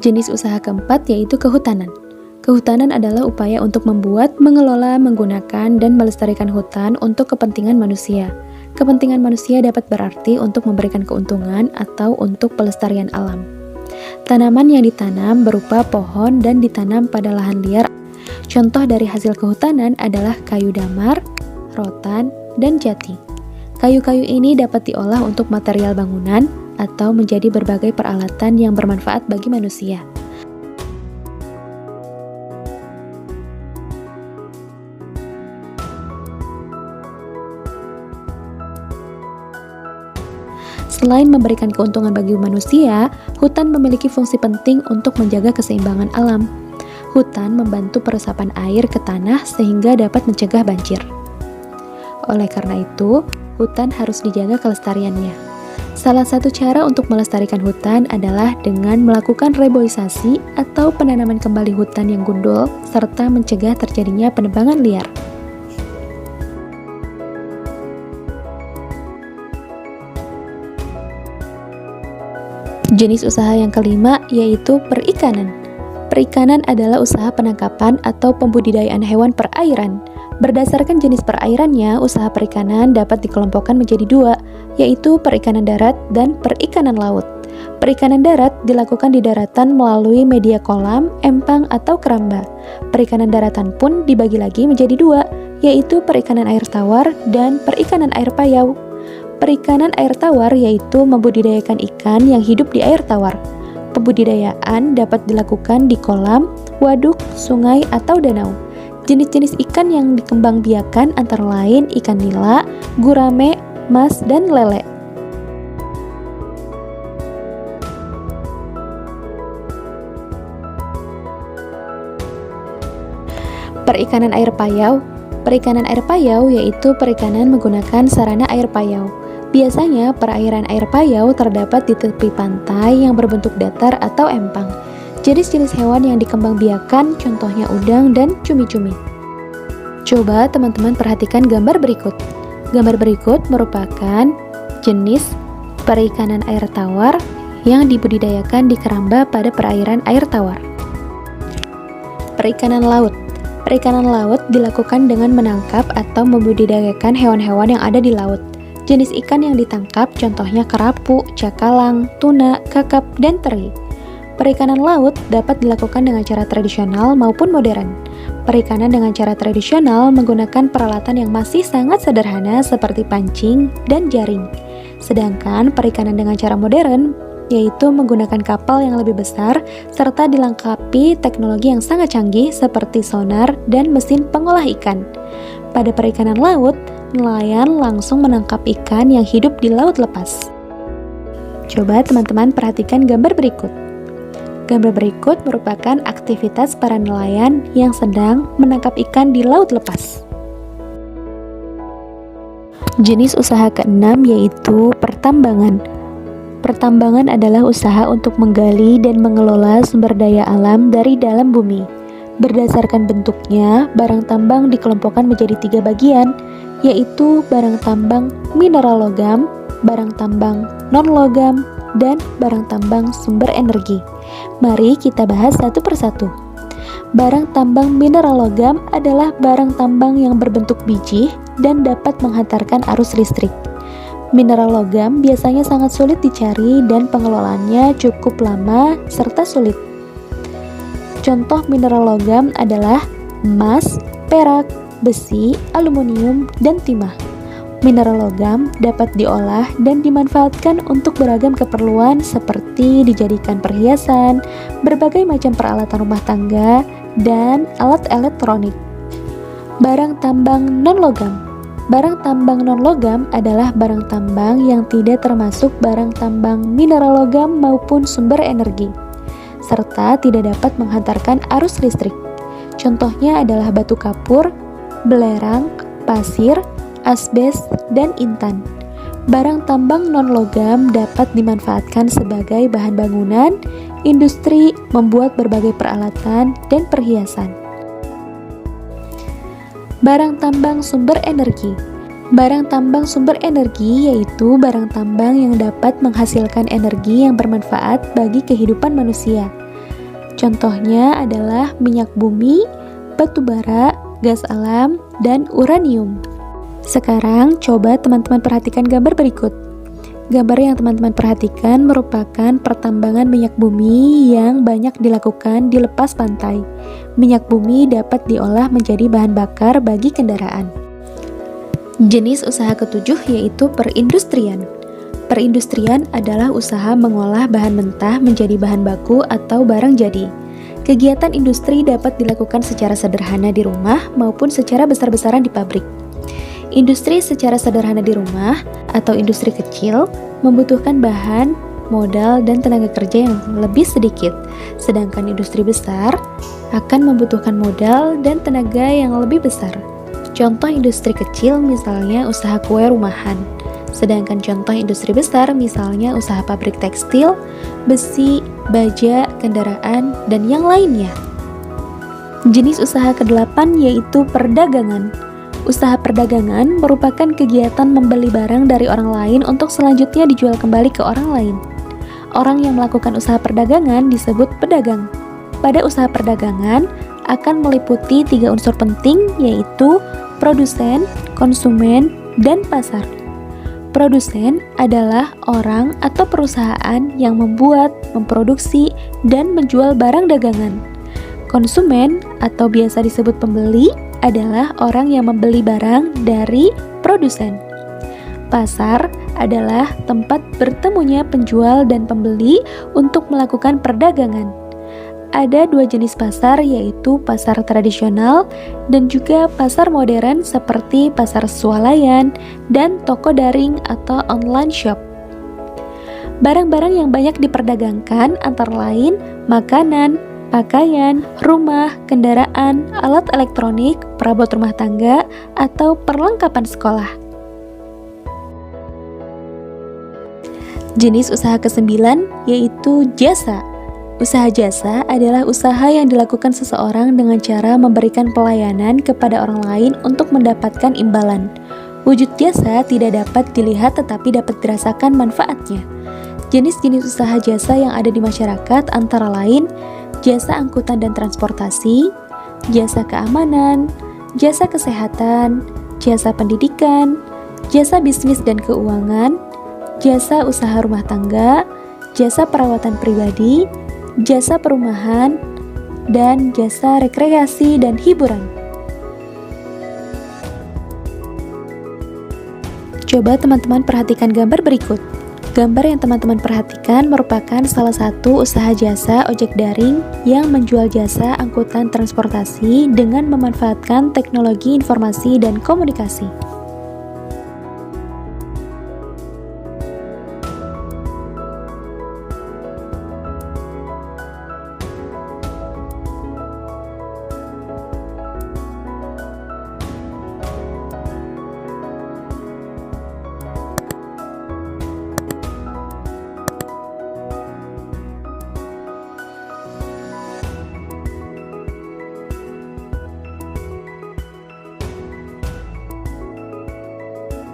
Jenis usaha keempat yaitu kehutanan. Kehutanan adalah upaya untuk membuat, mengelola, menggunakan, dan melestarikan hutan untuk kepentingan manusia. Kepentingan manusia dapat berarti untuk memberikan keuntungan atau untuk pelestarian alam. Tanaman yang ditanam berupa pohon dan ditanam pada lahan liar. Contoh dari hasil kehutanan adalah kayu damar, rotan, dan jati. Kayu-kayu ini dapat diolah untuk material bangunan atau menjadi berbagai peralatan yang bermanfaat bagi manusia. Selain memberikan keuntungan bagi manusia, hutan memiliki fungsi penting untuk menjaga keseimbangan alam. Hutan membantu peresapan air ke tanah sehingga dapat mencegah banjir. Oleh karena itu, hutan harus dijaga kelestariannya. Salah satu cara untuk melestarikan hutan adalah dengan melakukan reboisasi atau penanaman kembali hutan yang gundul serta mencegah terjadinya penebangan liar. Jenis usaha yang kelima yaitu perikanan. Perikanan adalah usaha penangkapan atau pembudidayaan hewan perairan. Berdasarkan jenis perairannya, usaha perikanan dapat dikelompokkan menjadi dua, yaitu perikanan darat dan perikanan laut. Perikanan darat dilakukan di daratan melalui media kolam, empang, atau keramba. Perikanan daratan pun dibagi lagi menjadi dua, yaitu perikanan air tawar dan perikanan air payau. Perikanan air tawar yaitu membudidayakan ikan yang hidup di air tawar. Pembudidayaan dapat dilakukan di kolam, waduk, sungai, atau danau. Jenis-jenis ikan yang dikembangbiakan antara lain ikan nila, gurame, mas, dan lele. Perikanan air payau. Perikanan air payau yaitu perikanan menggunakan sarana air payau. Biasanya perairan air payau terdapat di tepi pantai yang berbentuk datar atau empang. Jenis-jenis hewan yang dikembangbiakan contohnya udang dan cumi-cumi. Coba teman-teman perhatikan gambar berikut. Gambar berikut merupakan jenis perikanan air tawar yang dibudidayakan di keramba pada perairan air tawar. Perikanan laut. Perikanan laut dilakukan dengan menangkap atau membudidayakan hewan-hewan yang ada di laut. Jenis ikan yang ditangkap contohnya kerapu, cakalang, tuna, kakap, dan teri. Perikanan laut dapat dilakukan dengan cara tradisional maupun modern. Perikanan dengan cara tradisional menggunakan peralatan yang masih sangat sederhana seperti pancing dan jaring. Sedangkan perikanan dengan cara modern yaitu menggunakan kapal yang lebih besar serta dilengkapi teknologi yang sangat canggih seperti sonar dan mesin pengolah ikan. Pada perikanan laut, nelayan langsung menangkap ikan yang hidup di laut lepas. Coba teman-teman perhatikan gambar berikut. Gambar berikut merupakan aktivitas para nelayan yang sedang menangkap ikan di laut lepas. Jenis usaha keenam yaitu pertambangan. Pertambangan adalah usaha untuk menggali dan mengelola sumber daya alam dari dalam bumi. Berdasarkan bentuknya, barang tambang dikelompokkan menjadi 3 bagian, yaitu barang tambang mineral logam, barang tambang non-logam, dan barang tambang sumber energi. Mari kita bahas satu persatu. Barang tambang mineral logam adalah barang tambang yang berbentuk biji dan dapat menghantarkan arus listrik. Mineral logam biasanya sangat sulit dicari dan pengelolaannya cukup lama serta sulit. Contoh mineral logam adalah emas, perak, besi, aluminium, dan timah. Mineral logam dapat diolah dan dimanfaatkan untuk beragam keperluan seperti dijadikan perhiasan, berbagai macam peralatan rumah tangga, dan alat elektronik. Barang tambang non-logam. Barang tambang non-logam adalah barang tambang yang tidak termasuk barang tambang mineral logam maupun sumber energi, serta tidak dapat menghantarkan arus listrik. Contohnya adalah batu kapur, belerang, pasir, asbes, dan intan. Barang tambang non-logam dapat dimanfaatkan sebagai bahan bangunan, industri, membuat berbagai peralatan, dan perhiasan. Barang tambang sumber energi. Barang tambang sumber energi yaitu barang tambang yang dapat menghasilkan energi yang bermanfaat bagi kehidupan manusia. Contohnya adalah minyak bumi, batu bara, gas alam, dan uranium. Sekarang coba teman-teman perhatikan gambar berikut. Gambar yang teman-teman perhatikan merupakan pertambangan minyak bumi yang banyak dilakukan di lepas pantai. Minyak bumi dapat diolah menjadi bahan bakar bagi kendaraan. Jenis usaha ketujuh yaitu perindustrian. Perindustrian adalah usaha mengolah bahan mentah menjadi bahan baku atau barang jadi. Kegiatan industri dapat dilakukan secara sederhana di rumah maupun secara besar-besaran di pabrik. Industri secara sederhana di rumah atau industri kecil membutuhkan bahan, modal, dan tenaga kerja yang lebih sedikit, sedangkan industri besar akan membutuhkan modal dan tenaga yang lebih besar. Contoh industri kecil misalnya usaha kue rumahan, sedangkan contoh industri besar misalnya usaha pabrik tekstil, besi, baja, kendaraan, dan yang lainnya. Jenis usaha ke-8 yaitu perdagangan. Usaha perdagangan merupakan kegiatan membeli barang dari orang lain untuk selanjutnya dijual kembali ke orang lain. Orang yang melakukan usaha perdagangan disebut pedagang. Pada usaha perdagangan akan meliputi 3 unsur penting yaitu produsen, konsumen, dan pasar. Produsen adalah orang atau perusahaan yang membuat, memproduksi, dan menjual barang dagangan. Konsumen atau biasa disebut pembeli adalah orang yang membeli barang dari produsen. Pasar adalah tempat bertemunya penjual dan pembeli untuk melakukan perdagangan. Ada 2 jenis pasar yaitu pasar tradisional dan juga pasar modern seperti pasar swalayan dan toko daring atau online shop. Barang-barang yang banyak diperdagangkan antara lain makanan, pakaian, rumah, kendaraan, alat elektronik, perabot rumah tangga, atau perlengkapan sekolah. Jenis usaha ke-9 yaitu jasa. Usaha jasa adalah usaha yang dilakukan seseorang dengan cara memberikan pelayanan kepada orang lain untuk mendapatkan imbalan. Wujud jasa tidak dapat dilihat tetapi dapat dirasakan manfaatnya. Jenis-jenis usaha jasa yang ada di masyarakat antara lain jasa angkutan dan transportasi, jasa keamanan, jasa kesehatan, jasa pendidikan, jasa bisnis dan keuangan, jasa usaha rumah tangga, jasa perawatan pribadi, jasa perumahan, dan jasa rekreasi dan hiburan. Coba teman-teman perhatikan gambar berikut. Gambar yang teman-teman perhatikan merupakan salah satu usaha jasa ojek daring yang menjual jasa angkutan transportasi dengan memanfaatkan teknologi informasi dan komunikasi.